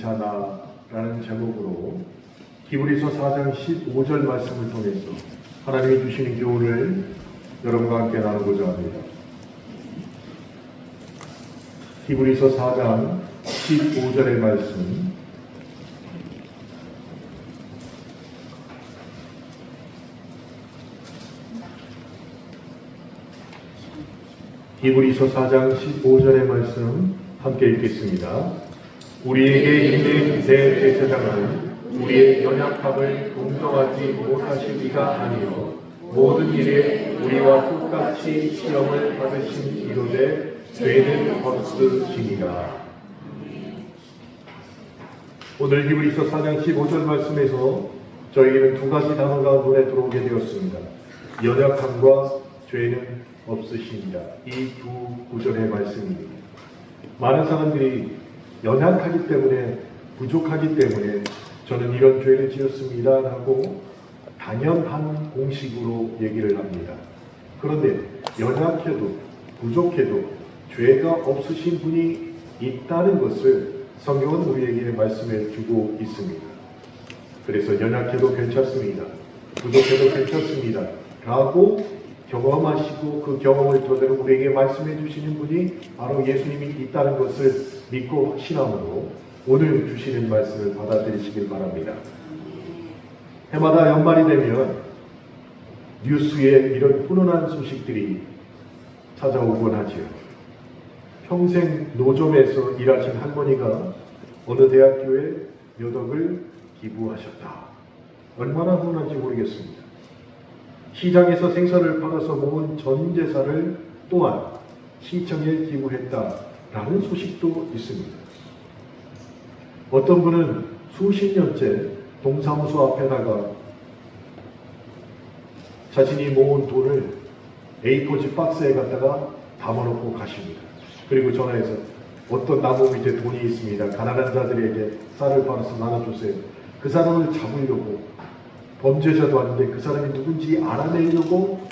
자다라는 제목으로 히브리서 4장 15절 말씀을 통해서 하나님이 주시는 교훈을 여러분과 함께 나누고자 합니다. 히브리서 4장 15절의 말씀, 히브리서 4장 15절의 말씀 함께 읽겠습니다. 우리에게 있는 대제사장은 우리의 연약함을 동정하지 못하시기가 아니요 모든 일에 우리와 똑같이 시험을 받으신 이로되 죄는 없으시니라. 오늘 히브리서 4장 15절 말씀에서 저희는 두 가지 단어가 눈에 들어오게 되었습니다. 연약함과 죄는 없으시니라. 이 두 구절의 말씀입니다. 많은 사람들이 연약하기 때문에, 부족하기 때문에 저는 이런 죄를 지었습니다 하고 당연한 공식으로 얘기를 합니다. 그런데 연약해도 부족해도 죄가 없으신 분이 있다는 것을 성경은 우리에게 말씀해 주고 있습니다. 그래서 연약해도 괜찮습니다, 부족해도 괜찮습니다 라고 경험하시고 그 경험을 토대로 우리에게 말씀해 주시는 분이 바로 예수님이 있다는 것을 믿고 확신함으로 오늘 주시는 말씀을 받아들이시길 바랍니다. 해마다 연말이 되면 뉴스에 이런 훈훈한 소식들이 찾아오곤 하지요. 평생 노점에서 일하신 할머니가 어느 대학교에 몇 억을 기부하셨다. 얼마나 훈훈한지 모르겠습니다. 시장에서 생선을 팔아서 모은 전 재산을 또한 시청에 기부했다라는 소식도 있습니다. 어떤 분은 수십 년째 동사무소 앞에다가 자신이 모은 돈을 A4지 박스에 갖다가 담아놓고 가십니다. 그리고 전화해서 어떤 나무 밑에 돈이 있습니다. 가난한 자들에게 쌀을 팔아서 나눠주세요. 그 사람을 잡으려고, 범죄자도 아닌데 그 사람이 누군지 알아내려고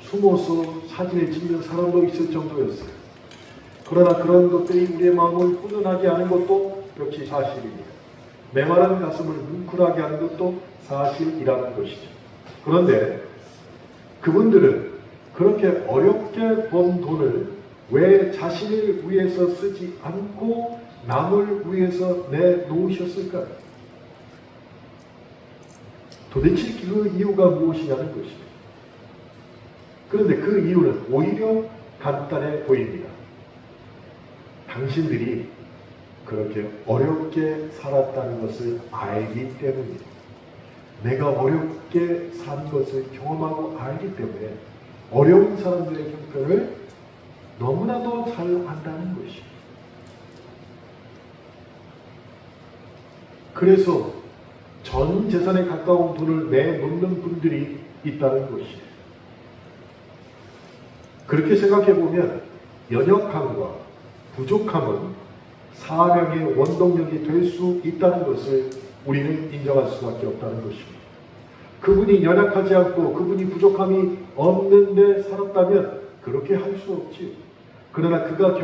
숨어서 사진을 찍는 사람도 있을 정도였어요. 그러나 그런 것들이 우리의 마음을 훈훈하게 하는 것도 역시 사실입니다. 메마른 가슴을 뭉클하게 하는 것도 사실이라는 것이죠. 그런데 그분들은 그렇게 어렵게 번 돈을 왜 자신을 위해서 쓰지 않고 남을 위해서 내놓으셨을까요? 도대체 그 이유가 무엇이냐는 것입니다. 그런데 그 이유는 오히려 간단해 보입니다. 당신들이 그렇게 어렵게 살았다는 것을 알기 때문입니다. 내가 어렵게 산 것을 경험하고 알기 때문에 어려운 사람들의 형편을 너무나도 잘 안다는 것입니다. 그래서 전 재산에 가까운 돈을 내놓는 분들이 있다는 것이에요. 그렇게 생각해보면 연약함과 부족함은 사명의 원동력이 될 수 있다는 것을 우리는 인정할 수밖에 없다는 것입니다. 그분이 연약하지 않고 그분이 부족함이 없는데 살았다면 그렇게 할 수 없지요. 그러나 그가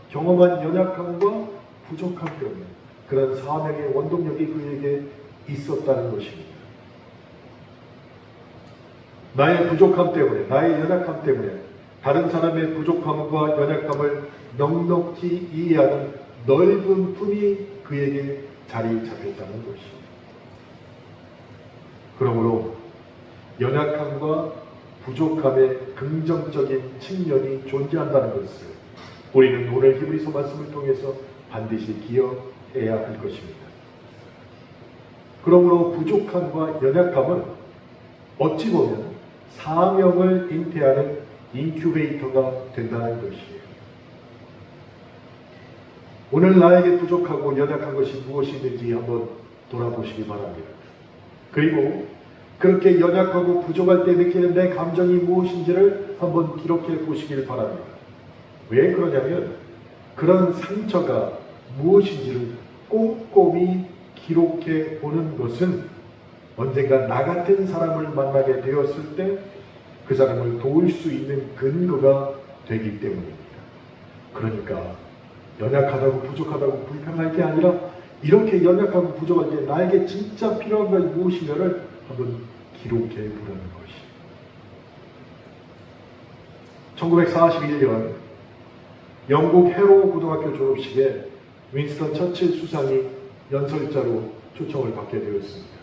경험한 연약함과 부족함 때문에 그런 사명의 원동력이 그에게 있었다는 것입니다. 나의 부족함 때문에, 나의 연약함 때문에 다른 사람의 부족함과 연약함을 넉넉히 이해하는 넓은 품이 그에게 자리 잡혔다는 것입니다. 그러므로 연약함과 부족함의 긍정적인 측면이 존재한다는 것을 우리는 오늘 히브리서 말씀을 통해서 반드시 기억해야 할 것입니다. 그러므로 부족함과 연약함은 어찌 보면 사명을 잉태하는 인큐베이터가 된다는 것이에요. 오늘 나에게 부족하고 연약한 것이 무엇이 있는지 한번 돌아보시기 바랍니다. 그리고 그렇게 연약하고 부족할 때 느끼는 내 감정이 무엇인지를 한번 기록해 보시길 바랍니다. 왜 그러냐면 그런 상처가 무엇인지를 꼼꼼히 기록해 보는 것은 언젠가 나 같은 사람을 만나게 되었을 때 그 사람을 도울 수 있는 근거가 되기 때문입니다. 그러니까 연약하다고 부족하다고 불평할 게 아니라 이렇게 연약하고 부족할 때 나에게 진짜 필요한 것이 무엇인가를 한번 기록해 보라는 것이. 1941년 영국 해로 고등학교 졸업식에 윈스턴 처칠 수상이 연설자로 초청을 받게 되었습니다.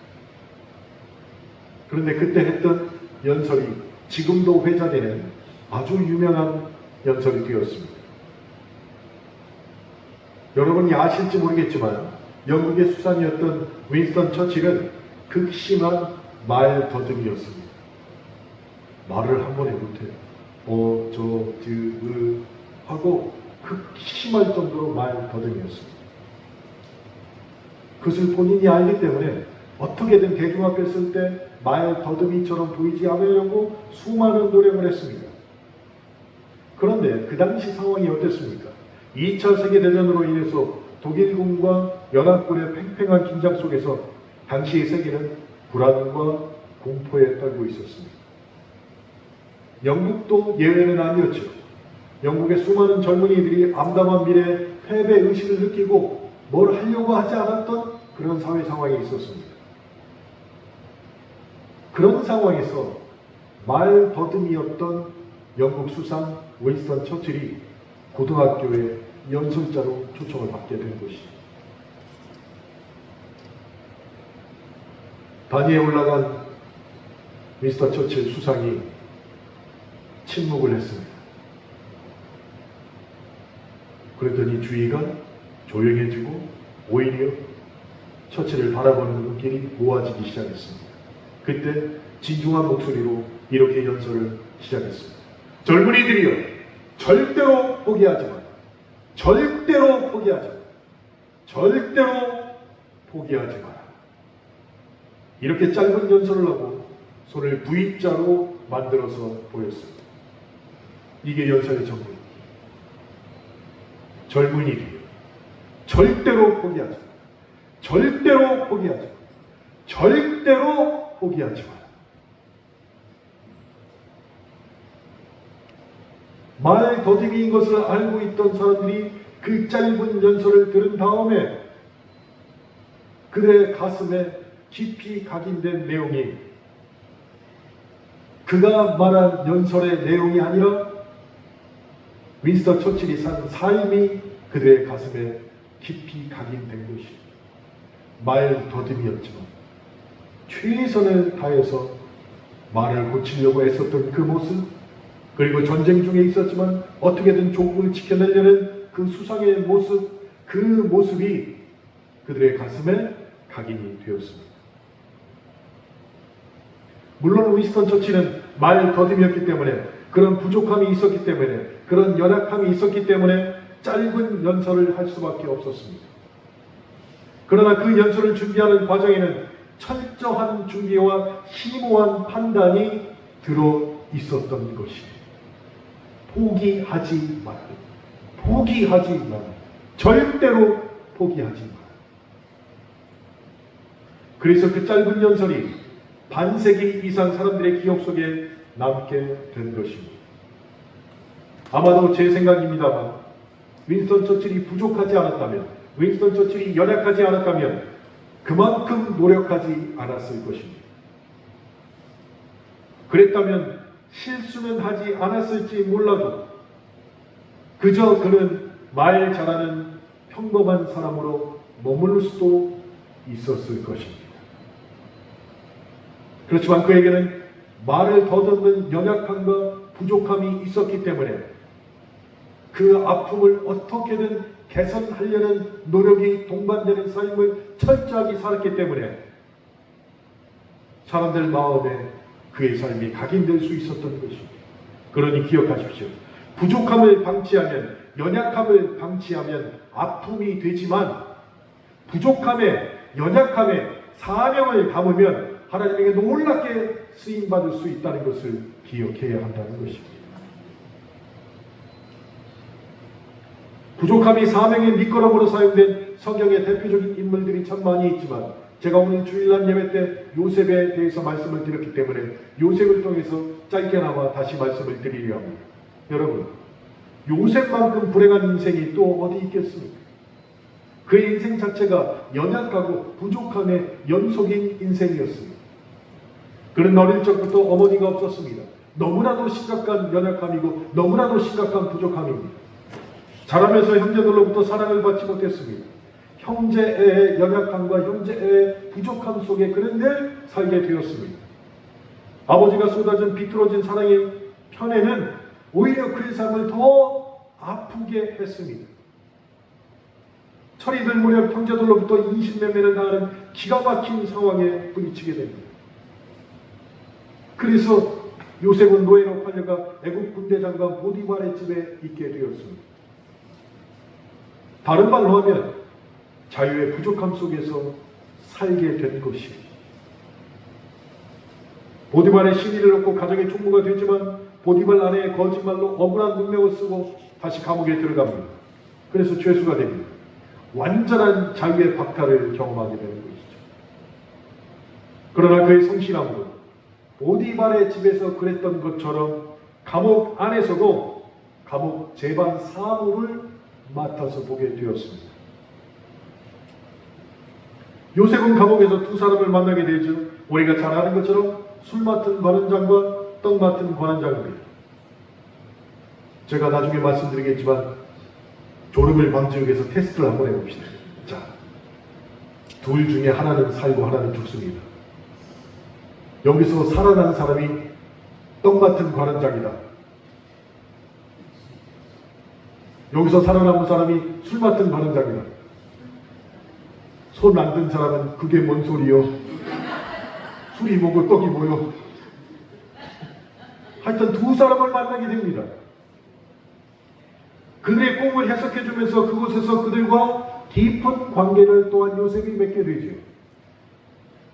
그런데 그때 했던 연설이 지금도 회자되는 아주 유명한 연설이 되었습니다. 여러분이 아실지 모르겠지만 영국의 수상이었던 윈스턴 처칠은 극심한 말 더듬이였습니다. 말을 한 번에 못해요. 하고 극심할 정도로 말 더듬이었습니다. 그것을 본인이 알기 때문에 어떻게든 대중 앞에 쓸 때 말 더듬이처럼 보이지 않으려고 수많은 노력을 했습니다. 그런데 그 당시 상황이 어땠습니까? 2차 세계대전으로 인해서 독일군과 연합군의 팽팽한 긴장 속에서 당시의 세계는 불안과 공포에 떨고 있었습니다. 영국도 예외는 아니었죠. 영국의 수많은 젊은이들이 암담한 미래에 패배의식을 느끼고 뭘 하려고 하지 않았던 그런 사회 상황이 있었습니다. 그런 상황에서 말 더듬이었던 영국 수상 윈스턴 처칠이 고등학교에 연설자로 초청을 받게 된 것입니다. 단위에 올라간 윈스턴 처칠 수상이 침묵을 했습니다. 그랬더니 주위가 조용해지고 오히려 처칠을 바라보는 눈길이 모아지기 시작했습니다. 그때 진중한 목소리로 이렇게 연설을 시작했습니다. 젊은이들이여, 절대로 포기하지 마라. 절대로 포기하지 마라. 절대로 포기하지 마라. 이렇게 짧은 연설을 하고 손을 V자로 만들어서 보였습니다. 이게 연설의 전부입니다. 젊은이들이여, 절대로 포기하지 마라. 절대로 포기하지 마라. 절대로 포기하지 마라. 말 더듬이인 것을 알고 있던 사람들이 그 짧은 연설을 들은 다음에 그들의 가슴에 깊이 각인된 내용이 그가 말한 연설의 내용이 아니라 윈스턴 처칠이 산 삶이 그들의 가슴에 깊이 각인된 것입니다. 말 더듬이였지만 최선을 다해서 말을 고치려고 애썼던 그 모습, 그리고 전쟁 중에 있었지만 어떻게든 조국을 지켜내려는 그 수상의 모습, 그 모습이 그들의 가슴에 각인이 되었습니다. 물론 윈스턴 처칠은 말 더듬이었기 때문에, 그런 부족함이 있었기 때문에, 그런 연약함이 있었기 때문에 짧은 연설을 할 수밖에 없었습니다. 그러나 그 연설을 준비하는 과정에는 철저한 준비와 심오한 판단이 들어 있었던 것입니다. 포기하지 마라. 포기하지 마라. 절대로 포기하지 마라. 그래서 그 짧은 연설이 반세기 이상 사람들의 기억 속에 남게 된 것입니다. 아마도 제 생각입니다만 윈스턴 처칠이 부족하지 않았다면, 윈스턴 처칠이 연약하지 않았다면 그만큼 노력하지 않았을 것입니다. 그랬다면 실수는 하지 않았을지 몰라도 그저 그는 말 잘하는 평범한 사람으로 머물 수도 있었을 것입니다. 그렇지만 그에게는 말을 더듬는 연약함과 부족함이 있었기 때문에 그 아픔을 어떻게든 개선하려는 노력이 동반되는 삶을 철저하게 살았기 때문에 사람들 마음에 그의 삶이 각인될 수 있었던 것입니다. 그러니 기억하십시오. 부족함을 방치하면, 연약함을 방치하면 아픔이 되지만 부족함에, 연약함에 사명을 담으면 하나님에게 놀랍게 쓰임받을 수 있다는 것을 기억해야 한다는 것입니다. 부족함이 사명의 밑거름으로 사용된 성경의 대표적인 인물들이 참 많이 있지만 제가 오늘 주일날 예배 때 요셉에 대해서 말씀을 드렸기 때문에 요셉을 통해서 짧게나마 다시 말씀을 드리려 합니다. 여러분, 요셉만큼 불행한 인생이 또 어디 있겠습니까? 그의 인생 자체가 연약하고 부족함의 연속인 인생이었습니다. 그는 어릴 적부터 어머니가 없었습니다. 너무나도 심각한 연약함이고 너무나도 심각한 부족함입니다. 자라면서 형제들로부터 사랑을 받지 못했습니다. 형제의 연약함과 형제의 부족함 속에 그는 늘 살게 되었습니다. 아버지가 쏟아진 비틀어진 사랑의 편에는 오히려 그의 삶을 더 아프게 했습니다. 철이 들 무렵 형제들로부터 인신매매를 당하는 기가 막힌 상황에 부딪히게 됩니다. 그래서 요셉은 노예로 팔려가 애국 군대 장관 보디발의 집에 있게 되었습니다. 다른 말로 하면 자유의 부족함 속에서 살게 된 것입니다. 보디발의 시비를 얻고 가정의 총무가 되지만 보디발 아내의 거짓말로 억울한 능력을 쓰고 다시 감옥에 들어갑니다. 그래서 죄수가 됩니다. 완전한 자유의 박탈을 경험하게 되는 것이죠. 그러나 그의 성실함으로 보디발의 집에서 그랬던 것처럼 감옥 안에서도 감옥 재반 사무를 맡아서 보게 되었습니다. 요셉은 감옥에서 두 사람을 만나게 되죠. 우리가 잘 아는 것처럼 술 맡은 관원장과 떡 맡은 관원장입니다. 제가 나중에 말씀드리겠지만 졸음을 방지하기 위해서 테스트를 한번 해봅시다. 자, 둘 중에 하나는 살고 하나는 죽습니다. 여기서 살아난 사람이 떡 맡은 관원장이다. 여기서 살아남은 사람이 술 맡은 관원장이다. 손 안 든 사람은 그게 뭔 소리요? 술이 뭐고 떡이 뭐요? 하여튼 두 사람을 만나게 됩니다. 그들의 꿈을 해석해주면서 그곳에서 그들과 깊은 관계를 또한 요셉이 맺게 되죠.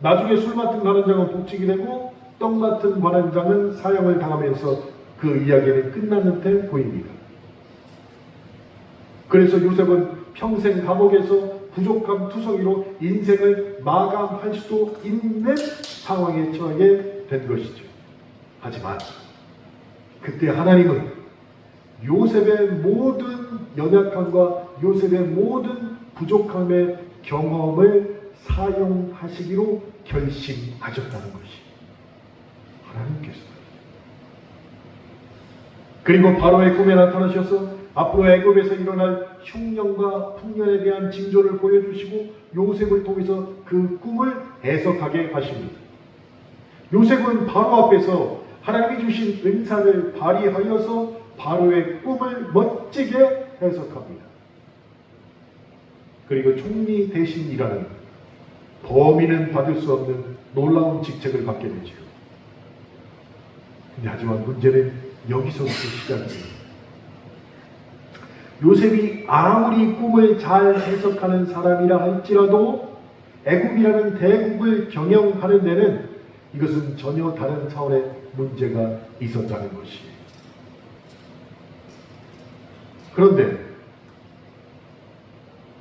나중에 술 맡은 관원장은 복직이 되고 떡 맡은 관원장은 사형을 당하면서 그 이야기는 끝나는 듯 보입니다. 그래서 요셉은 평생 감옥에서 부족함 투성이로 인생을 마감할 수도 있는 상황에 처하게 된 것이죠. 하지만 그때 하나님은 요셉의 모든 연약함과 요셉의 모든 부족함의 경험을 사용하시기로 결심하셨다는 것이 하나님께서. 그리고 바로의 꿈에 나타나셔서 앞으로 애굽에서 일어날 흉년과 풍년에 대한 징조를 보여주시고 요셉을 통해서 그 꿈을 해석하게 하십니다. 요셉은 바로 앞에서 하나님이 주신 은사를 발휘하여서 바로의 꿈을 멋지게 해석합니다. 그리고 총리 대신이라는 범인은 받을 수 없는 놀라운 직책을 받게 되죠. 근데 하지만 문제는 여기서부터 시작입니다. 요셉이 아무리 꿈을 잘 해석하는 사람이라 할지라도 애국이라는 대국을 경영하는 데는 이것은 전혀 다른 차원의 문제가 있었다는 것이에요. 그런데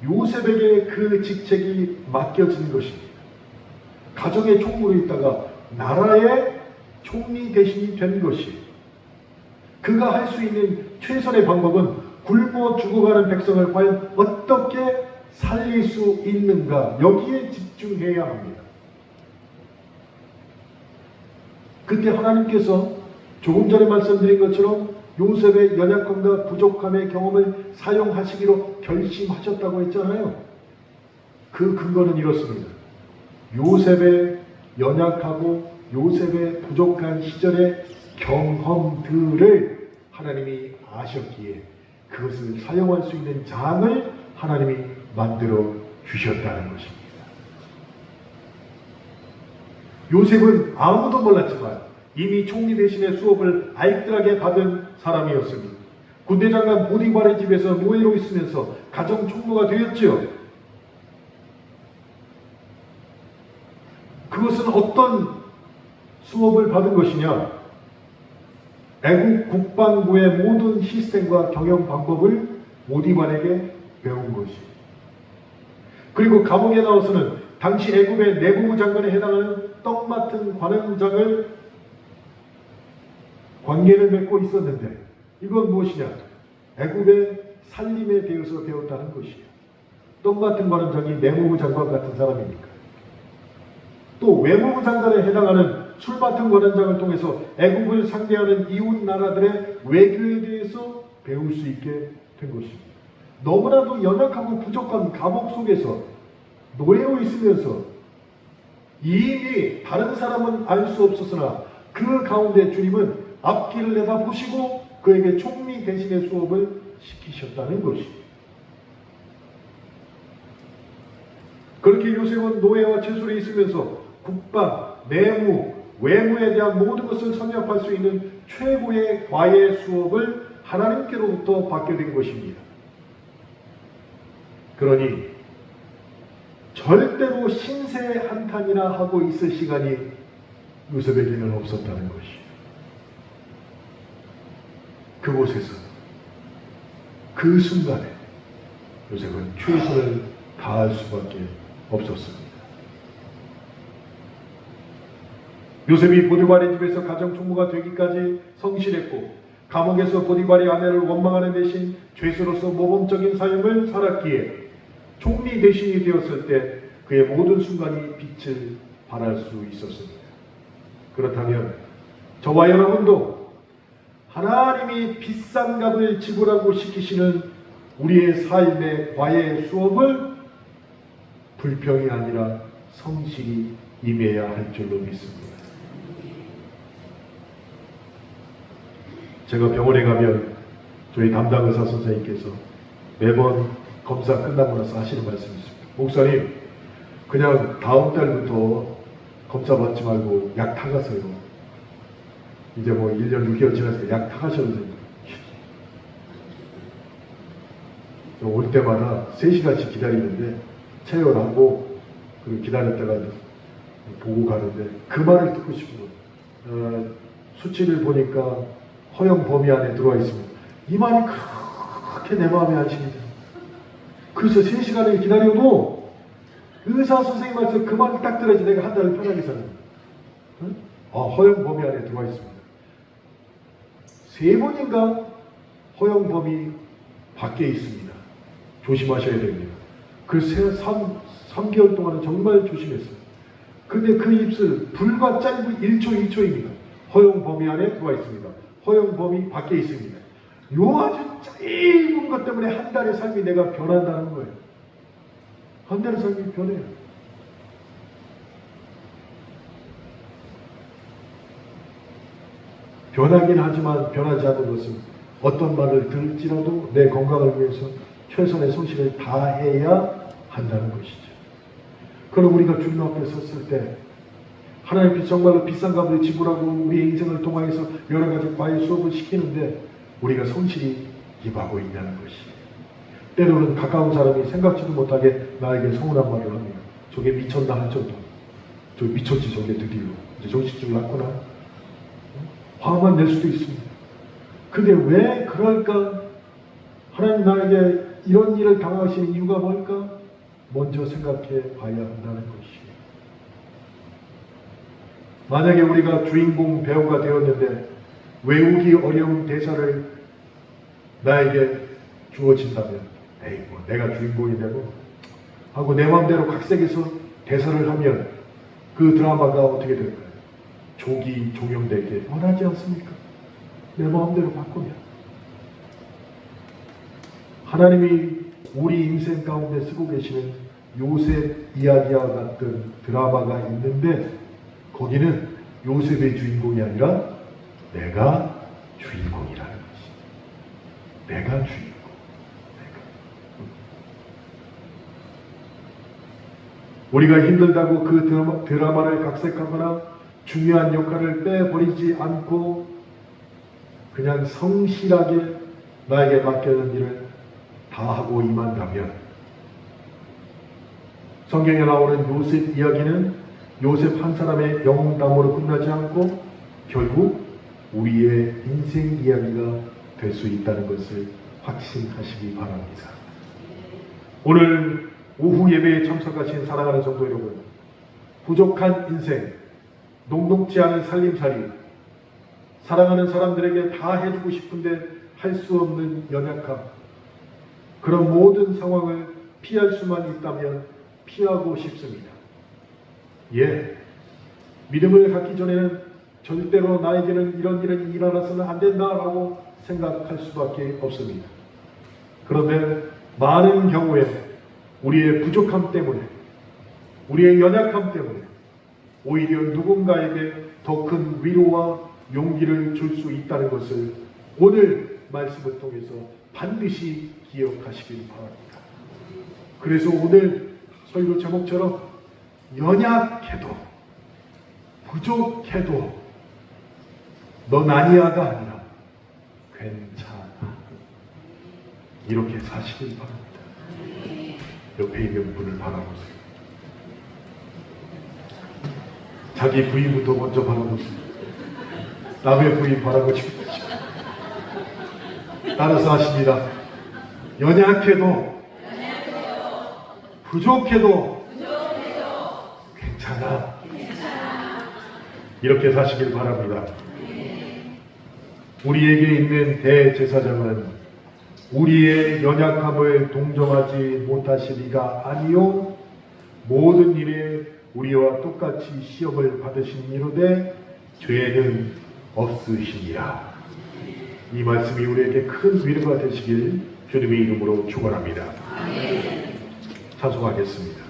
요셉에게 그 직책이 맡겨진 것입니다. 가정의 총무로 있다가 나라의 총리 대신이 된 것이에요. 그가 할 수 있는 최선의 방법은 굶어 죽어가는 백성을 과연 어떻게 살릴 수 있는가, 여기에 집중해야 합니다. 그때 하나님께서 조금 전에 말씀드린 것처럼 요셉의 연약함과 부족함의 경험을 사용하시기로 결심하셨다고 했잖아요. 그 근거는 이렇습니다. 요셉의 연약하고 요셉의 부족한 시절의 경험들을 하나님이 아셨기에 그것을 사용할 수 있는 장을 하나님이 만들어 주셨다는 것입니다. 요셉은 아무도 몰랐지만 이미 총리 대신의 수업을 알뜰하게 받은 사람이었습니다. 군대 장관 보디발의 집에서 노예로 있으면서 가정 총무가 되었지요. 그것은 어떤 수업을 받은 것이냐? 애국 국방부의 모든 시스템과 경영 방법을 보디발에게 배운 것이에요. 그리고 감옥에 나와서는 당시 애굽의 내무부 장관에 해당하는 떡 맡은 관원장을 관계를 맺고 있었는데, 이건 무엇이냐? 애굽의 살림에 대해서 배웠다는 것이에요. 떡 같은 관원장이 내무부 장관 같은 사람이니까. 또 외무부 장관에 해당하는 술 맡은 관원장을 통해서 애굽을 상대하는 이웃 나라들의 외교에 대해서 배울 수 있게 된 것입니다. 너무나도 연약하고 부족한 감옥 속에서 노예로 있으면서 이미 다른 사람은 알 수 없었으나 그 가운데 주님은 앞길을 내다보시고 그에게 총리 대신의 수업을 시키셨다는 것입니다. 그렇게 요셉은 노예와 채술에 있으면서 국방, 내무, 외무에 대한 모든 것을 섭렵할 수 있는 최고의 과외 수업을 하나님께로부터 받게 된 것입니다. 그러니 절대로 신세 한탄이나 하고 있을 시간이 요셉에게는 없었다는 것이에요. 그곳에서 그 순간에 요셉은 최선을 다할 수밖에 없었습니다. 요셉이 보디발의 집에서 가정총무가 되기까지 성실했고 감옥에서 보디발의 아내를 원망하는 대신 죄수로서 모범적인 삶을 살았기에 총리 대신이 되었을 때 그의 모든 순간이 빛을 발할 수 있었습니다. 그렇다면 저와 여러분도 하나님이 비싼 값을 지불하고 시키시는 우리의 삶의 과외 수업을 불평이 아니라 성실히 임해야 할 줄로 믿습니다. 제가 병원에 가면 저희 담당 의사 선생님께서 매번 검사 끝나고 나서 하시는 말씀이 있습니다. 목사님, 그냥 다음 달부터 검사 받지 말고 약 타가세요. 이제 뭐 1년 6개월 지났으니까 약 타가셔도 됩니다. 올 때마다 3시간씩 기다리는데 체열하고 그리고 기다렸다가 보고 가는데 그 말을 듣고 싶은 거예요. 수치를 보니까 허용 범위 안에 들어와 있습니다. 이 말이 그렇게 내 마음에 안식이 돼요. 그래서 3시간을 기다려도 의사 선생님한테 그 말을 딱 들어야지 내가 한 달을 편하게 사는 거예요. 응? 허용 범위 안에 들어와 있습니다. 3번인가 허용 범위 밖에 있습니다. 조심하셔야 됩니다. 그 3개월 동안은 정말 조심했어요. 근데 그 입술 불과 짧은 1초, 2초입니다. 허용 범위 안에 들어와 있습니다. 허용 범위 밖에 있습니다. 요 아주 짧은 것 때문에 한 달의 삶이 내가 변한다는 거예요. 한 달의 삶이 변해요. 변하긴 하지만 변하지 않는 것은 어떤 말을 들을지라도 내 건강을 위해서 최선의 성실을 다해야 한다는 것이죠. 그럼 우리가 주님 앞에 섰을 때 하나님께서 정말로 비싼 값을 지불하고 우리의 인생을 통하여서 여러 가지 과외 수업을 시키는데 우리가 성실히 임하고 있냐는 것이. 때로는 가까운 사람이 생각지도 못하게 나에게 서운한 말을 합니다. 저게 미쳤나 할 정도. 저 미쳤지 저게 드디어. 이제 정신줄 났구나. 화만 낼 수도 있습니다. 근데 왜 그럴까? 하나님 나에게 이런 일을 당하시는 이유가 뭘까? 먼저 생각해 봐야 한다는 것이에요. 만약에 우리가 주인공 배우가 되었는데 외우기 어려운 대사를 나에게 주어진다면 에이 뭐 내가 주인공이 되고 하고 내 마음대로 각색해서 대사를 하면 그 드라마가 어떻게 될까요? 조기 종영되게 원하지 않습니까? 내 마음대로 바꾸면 하나님이 우리 인생 가운데 쓰고 계시는 요셉 이야기와 같은 드라마가 있는데 거기는 요셉의 주인공이 아니라 내가 주인공이라는 것이. 내가 주인공. 우리가 힘들다고 그 드라마를 각색하거나 중요한 역할을 빼버리지 않고 그냥 성실하게 나에게 맡겨진 일을 다 하고 임한다면 성경에 나오는 요셉 이야기는 요셉 한 사람의 영웅담으로 끝나지 않고 결국 우리의 인생 이야기가 될 수 있다는 것을 확신하시기 바랍니다. 오늘 오후 예배에 참석하신 사랑하는 성도 여러분, 부족한 인생, 녹록지 않은 살림살이, 사랑하는 사람들에게 다 해주고 싶은데 할 수 없는 연약함, 그런 모든 상황을 피할 수만 있다면 피하고 싶습니다. 예, 믿음을 갖기 전에는 절대로 나에게는 이런 일이 일어나서는 안 된다라고 생각할 수밖에 없습니다. 그런데 많은 경우에 우리의 부족함 때문에, 우리의 연약함 때문에 오히려 누군가에게 더 큰 위로와 용기를 줄 수 있다는 것을 오늘 말씀을 통해서 반드시 기억하시길 바랍니다. 그래서 오늘 설교 제목처럼 연약해도 부족해도 넌 아니야가 아니라 괜찮아, 이렇게 사시길 바랍니다. 옆에 있는 분을 바라보세요. 자기 부인부터 먼저 바라보세요. 남의 부인 바라보지 마시고 따라서 하십니다. 연약해도 부족해도 괜찮아, 이렇게 사시길 바랍니다. 우리에게 있는 대제사장은 우리의 연약함을 동정하지 못하실 이가 아니요 모든 일에 우리와 똑같이 시험을 받으신 이로되 죄는 없으시니라. 이 말씀이 우리에게 큰 위로가 되시길 주님의 이름으로 축원합니다. 찬송하겠습니다.